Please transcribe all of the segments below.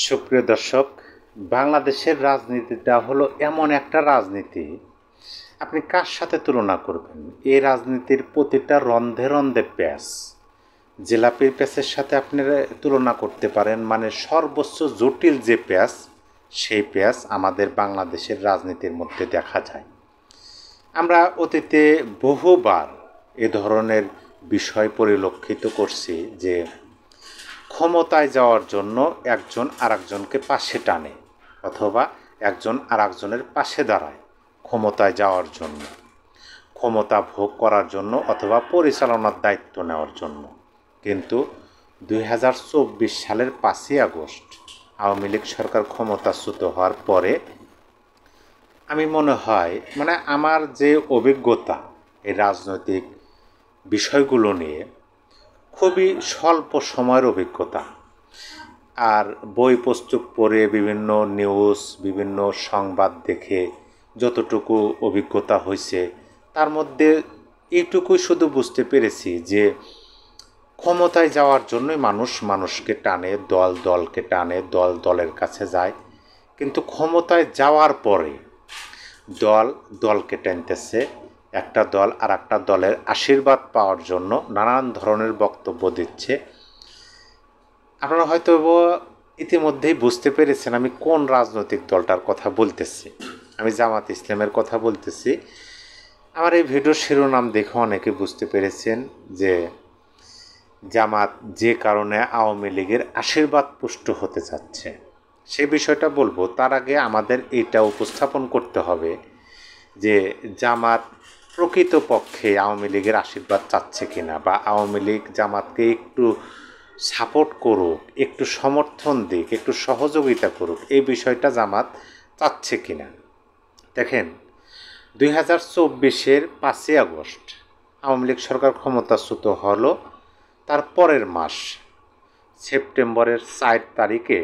সুপ্রিয় দর্শক, বাংলাদেশের রাজনীতিটা হলো এমন একটা রাজনীতি, আপনি কার সাথে তুলনা করবেন? এই রাজনীতির প্রতিটা রন্ধে রন্ধে প্যাঁচ। জিলাপির প্যাঁচের সাথে আপনারা তুলনা করতে পারেন, মানে সর্বোচ্চ জটিল যে প্যাঁচ, সেই প্যাঁচ আমাদের বাংলাদেশের রাজনীতির মধ্যে দেখা যায়। আমরা অতীতে বহুবার এ ধরনের বিষয় পরিলক্ষিত করছি যে ক্ষমতায় যাওয়ার জন্য একজন আরেকজনকে পাশে টানে, অথবা একজন আরেকজনের পাশে দাঁড়ায় ক্ষমতায় যাওয়ার জন্য, ক্ষমতা ভোগ করার জন্য, অথবা পরিচালনার দায়িত্ব নেওয়ার জন্য। কিন্তু 2024 সালের 5ই আগস্ট আওয়ামী লীগ সরকার ক্ষমতাচ্যুত হওয়ার পরে আমি মনে হয়, মানে আমার যে অভিজ্ঞতা এই রাজনৈতিক বিষয়গুলো নিয়ে, খুবই স্বল্প সময়ের অভিজ্ঞতা, আর বই পুস্তক পড়ে বিভিন্ন নিউজ বিভিন্ন সংবাদ দেখে যতটুকু অভিজ্ঞতা হয়েছে, তার মধ্যে এইটুকুই শুধু বুঝতে পেরেছি যে ক্ষমতায় যাওয়ার জন্যই মানুষ মানুষকে টানে, দল দলকে টানে, দল দলের কাছে যায়। কিন্তু ক্ষমতায় যাওয়ার পরে দল দলকে টানতেছে, একটা দল আর একটা দলের আশীর্বাদ পাওয়ার জন্য নানান ধরনের বক্তব্য দিচ্ছে। আপনারা হয়তো ইতিমধ্যেই বুঝতে পেরেছেন আমি কোন রাজনৈতিক দলটার কথা বলতেছি। আমি জামাত ইসলামের কথা বলতেছি। আমার এই ভিডিওর শিরোনাম দেখে অনেকে বুঝতে পেরেছেন যে জামাত যে কারণে আওয়ামী লীগের আশীর্বাদ পুষ্ট হতে চাচ্ছে, সে বিষয়টা বলবো। তার আগে আমাদের এটা উপস্থাপন করতে হবে যে জামাত প্রকৃতপক্ষে আওয়ামী লীগের আশীর্বাদ চাচ্ছে কিনা, বা আওয়ামী লীগ জামাতকে একটু সাপোর্ট করুক, একটু সমর্থন দিক, একটু সহযোগিতা করুক, এই বিষয়টা জামাত চাচ্ছে কিনা। দেখেন, 2024-এর 5ই আগস্ট আওয়ামী লীগ সরকার ক্ষমতাচ্যুত হলো। তার পরের মাস সেপ্টেম্বরের 4 তারিখে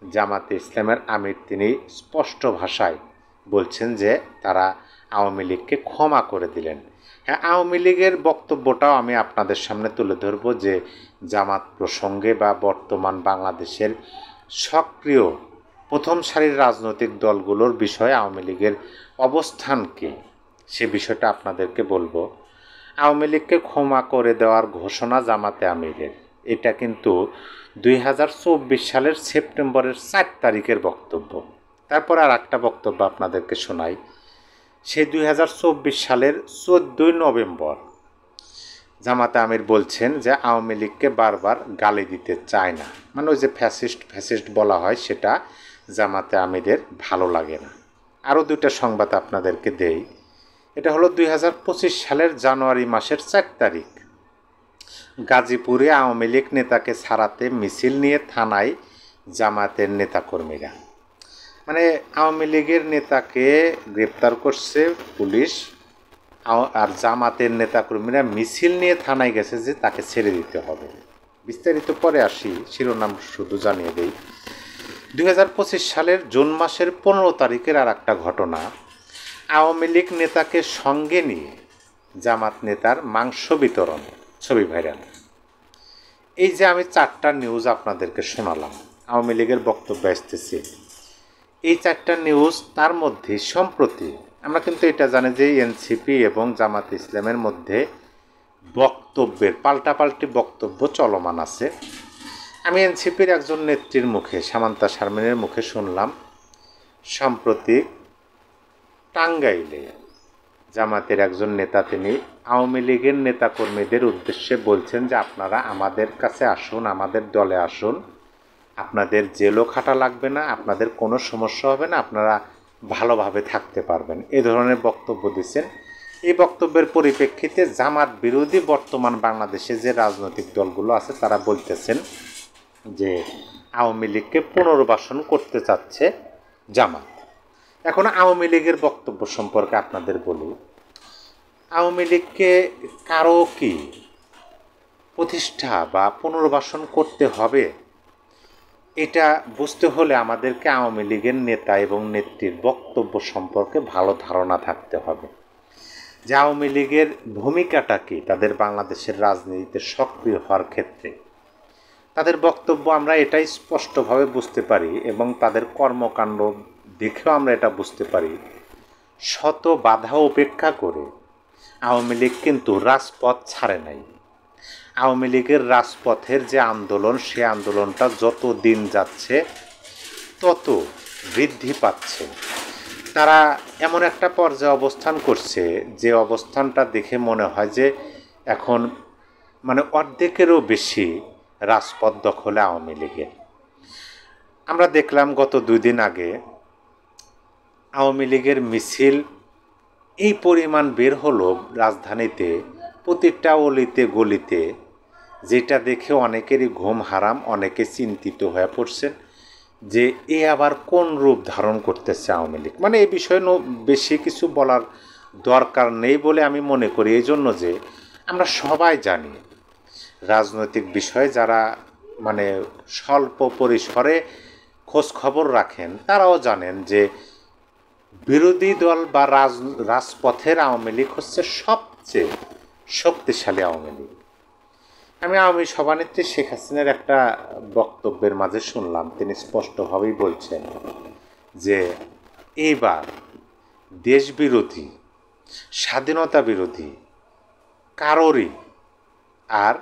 জামাতে ইসলামের আমির তিনি স্পষ্ট ভাষায় বলছেন যে তারা আওয়ামী লীগকে ক্ষমা করে দিলেন। হ্যাঁ, আওয়ামী লীগের বক্তব্যটাও আমি আপনাদের সামনে তুলে ধরব যে জামাত প্রসঙ্গে বা বর্তমান বাংলাদেশের সক্রিয় প্রথম সারির রাজনৈতিক দলগুলোর বিষয়ে আওয়ামী লীগের অবস্থান কী, সে বিষয়টা আপনাদেরকে বলবো। আওয়ামী লীগকে ক্ষমা করে দেওয়ার ঘোষণা জামাতে আমিরের, এটা কিন্তু 2024 সালের সেপ্টেম্বরের 4 তারিখের বক্তব্য। তারপর আর একটা বক্তব্য আপনাদেরকে শোনাই। সেই 2024 সালের 14 নভেম্বর জামাতে আমির বলছেন যে আওয়ামী লীগকে বারবার গালি দিতে চায় না, মানে ওই যে ফ্যাসিস্ট বলা হয়, সেটা জামাতে আমিরের ভালো লাগে না। আরও দুইটা সংবাদ আপনাদেরকে দেই। এটা হলো 2025 সালের জানুয়ারি মাসের 4 তারিখ গাজীপুরে আওয়ামী লীগ নেতাকে ছাড়াতে মিছিল নিয়ে থানায় জামাতের নেতাকর্মীরা। মানে আওয়ামী লীগের নেতাকে গ্রেপ্তার করছে পুলিশ, আর জামাতের নেতাকর্মীরা মিছিল নিয়ে থানায় গেছে যে তাকে ছেড়ে দিতে হবে। বিস্তারিত পরে আসি, শিরোনাম শুধু জানিয়ে দেই। 2025 সালের জুন মাসের 15 তারিখের আর একটা ঘটনা। আওয়ামী লীগ নেতাকে সঙ্গে নিয়ে জামাত নেতার মাংস বিতরণ, ছবি ভাইরাল। এই যে আমি 4টা নিউজ আপনাদেরকে শোনালাম, আওয়ামী লীগের বক্তব্য আসতেছে, এই 4টা নিউজ, তার মধ্যে সম্প্রতি আমরা কিন্তু এটা জানি যে এনসিপি এবং জামাত ইসলামের মধ্যে বক্তব্যের পাল্টাপাল্টি বক্তব্য চলমান আছে। আমি এনসিপির একজন নেত্রীর মুখে, সামান্তা শারমিনের মুখে শুনলাম সম্প্রতি টাঙ্গাইলে জামাতের একজন নেতা তিনি আওয়ামী লীগের নেতাকর্মীদের উদ্দেশ্যে বলছেন যে আপনারা আমাদের কাছে আসুন, আমাদের দলে আসুন, আপনাদের জেলও খাটা লাগবে না, আপনাদের কোনো সমস্যা হবে না, আপনারা ভালোভাবে থাকতে পারবেন, এই ধরনের বক্তব্য দিচ্ছেন। এই বক্তব্যের পরিপ্রেক্ষিতে জামাত বিরোধী বর্তমান বাংলাদেশে যে রাজনৈতিক দলগুলো আছে তারা বলতেছেন যে আওয়ামী লীগকে পুনর্বাসন করতে চাচ্ছে জামাত। এখন আওয়ামী লীগের বক্তব্য সম্পর্কে আপনাদের বলি। আওয়ামী লীগকে কারো কি প্রতিষ্ঠা বা পুনর্বাসন করতে হবে, এটা বুঝতে হলে আমাদেরকে আওয়ামী লীগের নেতা এবং নেত্রীর বক্তব্য সম্পর্কে ভালো ধারণা থাকতে হবে যে আওয়ামী লীগের ভূমিকাটা কী তাদের বাংলাদেশের রাজনীতিতে সক্রিয় হওয়ার ক্ষেত্রে। তাদের বক্তব্য আমরা এটাই স্পষ্টভাবে বুঝতে পারি এবং তাদের কর্মকাণ্ড দেখেও আমরা এটা বুঝতে পারি, শত বাধা উপেক্ষা করে আওয়ামী লীগ কিন্তু রাজপথ ছাড়ে নাই। আওয়ামী লীগের রাজপথের যে আন্দোলন, সে আন্দোলনটা যত দিন যাচ্ছে তত বৃদ্ধি পাচ্ছে। তারা এমন একটা পর্যায়ে অবস্থান করছে যে অবস্থানটা দেখে মনে হয় যে এখন মানে অর্ধেকেরও বেশি রাজপথ দখলে আওয়ামী লীগের। আমরা দেখলাম গত 2 দিন আগে আওয়ামী লীগের মিছিল এই পরিমাণ বের হলো রাজধানীতে, প্রতিটা অলিতে গলিতে, যেটা দেখে অনেকেরই ঘুম হারাম, অনেকে চিন্তিত হয়ে পড়ছেন যে এ আবার কোন রূপ ধারণ করতেছে আওয়ামী লীগ। মানে এই বিষয়ে বেশি কিছু বলার দরকার নেই বলে আমি মনে করি, এই জন্য যে আমরা সবাই জানি, রাজনৈতিক বিষয়ে যারা মানে স্বল্প পরিসরে খোঁজ খবর রাখেন তারাও জানেন যে বিরোধী দল বা রাজপথের আওয়ামী লীগ হচ্ছে সবচেয়ে শক্তিশালী আওয়ামী লীগ। আমি আওয়ামী সভানেত্রী শেখ হাসিনার একটা বক্তব্যের মাঝে শুনলাম, তিনি স্পষ্টভাবেই বলছেন যে এইবার দেশবিরোধী, স্বাধীনতা বিরোধী কারোরই আর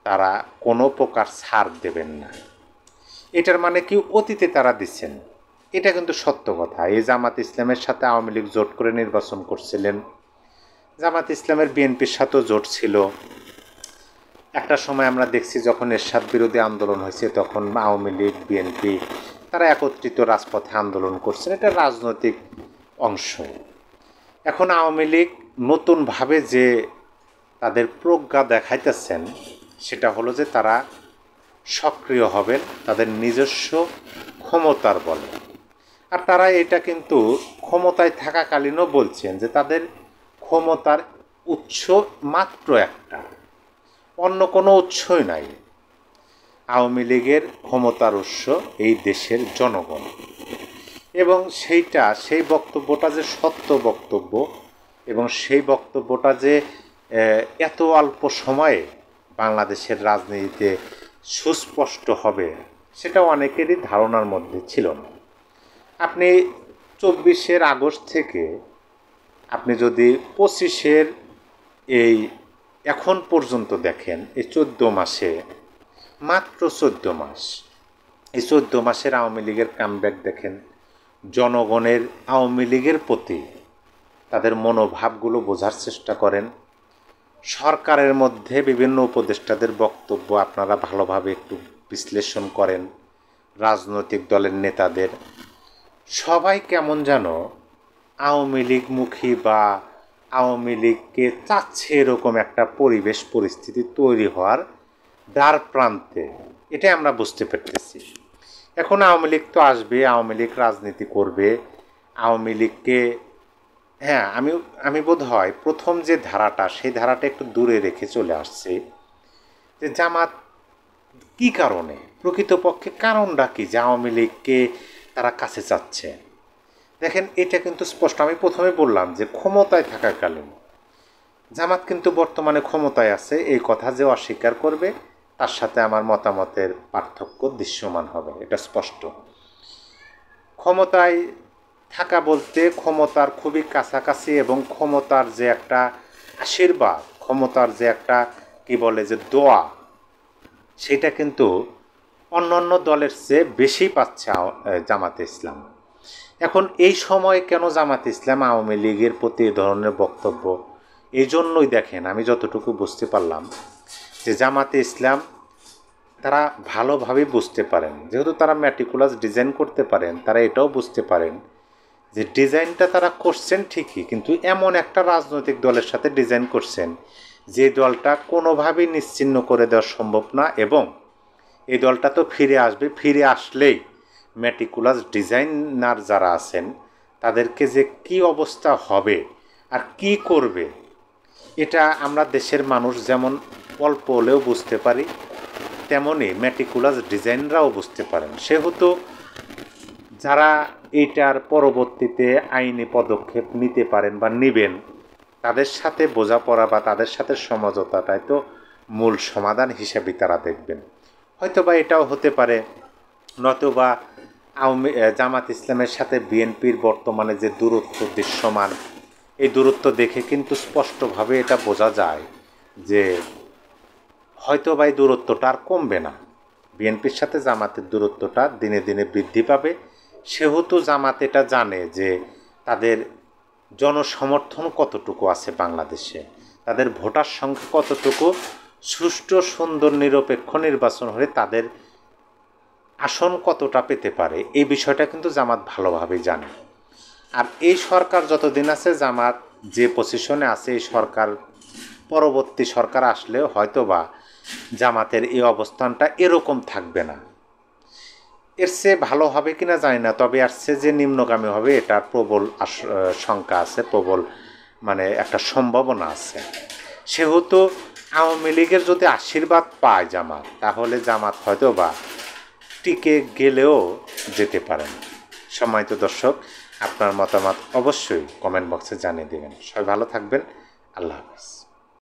তারা কোনো প্রকার ছাড় দেবেন না। এটার মানে কি অতীতে তারা দিচ্ছেন, এটা কিন্তু সত্য কথা। এই জামাত ইসলামের সাথে আওয়ামী লীগ জোট করে নির্বাচন করছিলেন, জামাত ইসলামের বিএনপির সাথেও জোট ছিল। একটা সময় আমরা দেখছি যখন এরশাদ বিরোধী আন্দোলন হয়েছে তখন আওয়ামী লীগ, বিএনপি তারা একত্রিত রাজপথে আন্দোলন করছেন, এটা রাজনৈতিক অংশ। এখন আওয়ামী লীগ নতুনভাবে যে তাদের প্রজ্ঞা দেখাইতেছেন সেটা হলো যে তারা সক্রিয় হবেন তাদের নিজস্ব ক্ষমতার বলে। আর তারা এটা কিন্তু ক্ষমতায় থাকাকালীনও বলছেন যে তাদের ক্ষমতার উৎস মাত্র একটা, অন্য কোনো উৎসই নাই। আওয়ামী লীগের ক্ষমতার উৎস এই দেশের জনগণ, এবং সেই বক্তব্যটা যে সত্য বক্তব্য এবং সেই বক্তব্যটা যে এত অল্প সময়ে বাংলাদেশের রাজনীতিতে সুস্পষ্ট হবে সেটা অনেকেরই ধারণার মধ্যে ছিল না। আপনি 24 আগস্ট থেকে আপনি যদি 25 এই এখন পর্যন্ত দেখেন, এই 14 মাসে, মাত্র 14 মাস, এই 14 মাসের আওয়ামী লীগের কামব্যাক দেখেন, জনগণের আওয়ামী লীগের প্রতি তাদের মনোভাবগুলো বোঝার চেষ্টা করেন। সরকারের মধ্যে বিভিন্ন উপদেষ্টাদের বক্তব্য আপনারা ভালোভাবে একটু বিশ্লেষণ করেন, রাজনৈতিক দলের নেতাদের সবাই কেমন যেন আওয়ামী লীগমুখী বা আওয়ামী লীগকে চাচ্ছে এরকম একটা পরিবেশ পরিস্থিতি তৈরি হওয়ার দ্বার প্রান্তে, এটাই আমরা বুঝতে পারতেছি। এখন আওয়ামী লীগ তো আসবে, আওয়ামী লীগ রাজনীতি করবে, আওয়ামী লীগকে হ্যাঁ আমি বোধ হয় প্রথম যে ধারাটা সেই ধারাটা একটু দূরে রেখে চলে আসছে যে জামাত কী কারণে, প্রকৃতপক্ষে কারণটা কি যে আওয়ামী লীগকে তারা কাছে চাচ্ছে। দেখেন এটা কিন্তু স্পষ্ট, আমি প্রথমে বললাম যে ক্ষমতায় থাকাকালীন জামাত কিন্তু বর্তমানে ক্ষমতায় আছে, এই কথা যে অস্বীকার করবে তার সাথে আমার মতামতের পার্থক্য দৃশ্যমান হবে, এটা স্পষ্ট। ক্ষমতায় থাকা বলতে ক্ষমতার খুবই কাছাকাছি এবং ক্ষমতার যে একটা আশীর্বাদ, ক্ষমতার যে একটা কি বলে যে দোয়া, সেটা কিন্তু অন্যান্য দলের চেয়ে বেশি পাচ্ছে জামাতে ইসলাম। এখন এই সময় কেন জামাতে ইসলাম আওয়ামী লীগের প্রতি এই ধরনের বক্তব্য, এই জন্যই দেখেন আমি যতটুকু বুঝতে পারলাম যে জামাতে ইসলাম তারা ভালোভাবে বুঝতে পারেন, যেহেতু তারা ম্যাটিকুলাস ডিজাইন করতে পারেন, তারা এটাও বুঝতে পারেন যে ডিজাইনটা তারা করছেন ঠিকই, কিন্তু এমন একটা রাজনৈতিক দলের সাথে ডিজাইন করছেন যে দলটা কোনোভাবেই নিশ্চিহ্ন করে দেওয়া সম্ভব না, এবং এই দলটা তো ফিরে আসবে, ফিরে আসলেই ম্যাটিকুলাস ডিজাইনার যারা আছেন তাদেরকে যে কি অবস্থা হবে আর কি করবে এটা আমরা দেশের মানুষ যেমন অল্প হলেও বুঝতে পারি, তেমনই ম্যাটিকুলাস ডিজাইনরাও বুঝতে পারেন। সেহেতু যারা এইটার পরবর্তীতে আইনি পদক্ষেপ নিতে পারেন বা নেবেন, তাদের সাথে বোঝাপড়া বা তাদের সাথে সমঝোতাটাই তো মূল সমাধান হিসেবে তারা দেখবেন। হয়তোবা এটাও হতে পারে, নতুবা জামাত ইসলামের সাথে বিএনপির বর্তমানে যে দূরত্ব দৃশ্যমান, এই দূরত্ব দেখে কিন্তু স্পষ্টভাবে এটা বোঝা যায় যে হয়তোবা এই দূরত্বটা আর কমবে না। বিএনপির সাথে জামাতের দূরত্বটা দিনে দিনে বৃদ্ধি পাবে। সেহেতু জামাত এটা জানে যে তাদের জনসমর্থন কতটুকু আছে বাংলাদেশে, তাদের ভোটার সংখ্যা কতটুকু, সুষ্ঠু সুন্দর নিরপেক্ষ নির্বাচন হলে তাদের আসন কতটা পেতে পারে, এই বিষয়টা কিন্তু জামাত ভালোভাবেই জানে। আর এই সরকার যতদিন আছে, জামাত যে পজিশনে আছে, এই সরকার পরবর্তী সরকার আসলেও হয়তোবা জামাতের এই অবস্থানটা এরকম থাকবে না। এর চেয়ে ভালো হবে কিনা জানি না, তবে এর চেয়ে যে নিম্নগামী হবে এটার প্রবল শঙ্কা আছে, প্রবল মানে একটা সম্ভাবনা আছে। সেহেতু আওয়ামী লীগের যদি আশীর্বাদ পায় জামাত, তাহলে জামাত হয়তোবা টিকে গেলেও যেতে পারেন। সম্মানিত দর্শক, আপনার মতামত অবশ্যই কমেন্ট বক্সে জানিয়ে দেবেন। সবাই ভালো থাকবেন। আল্লাহ হাফেজ।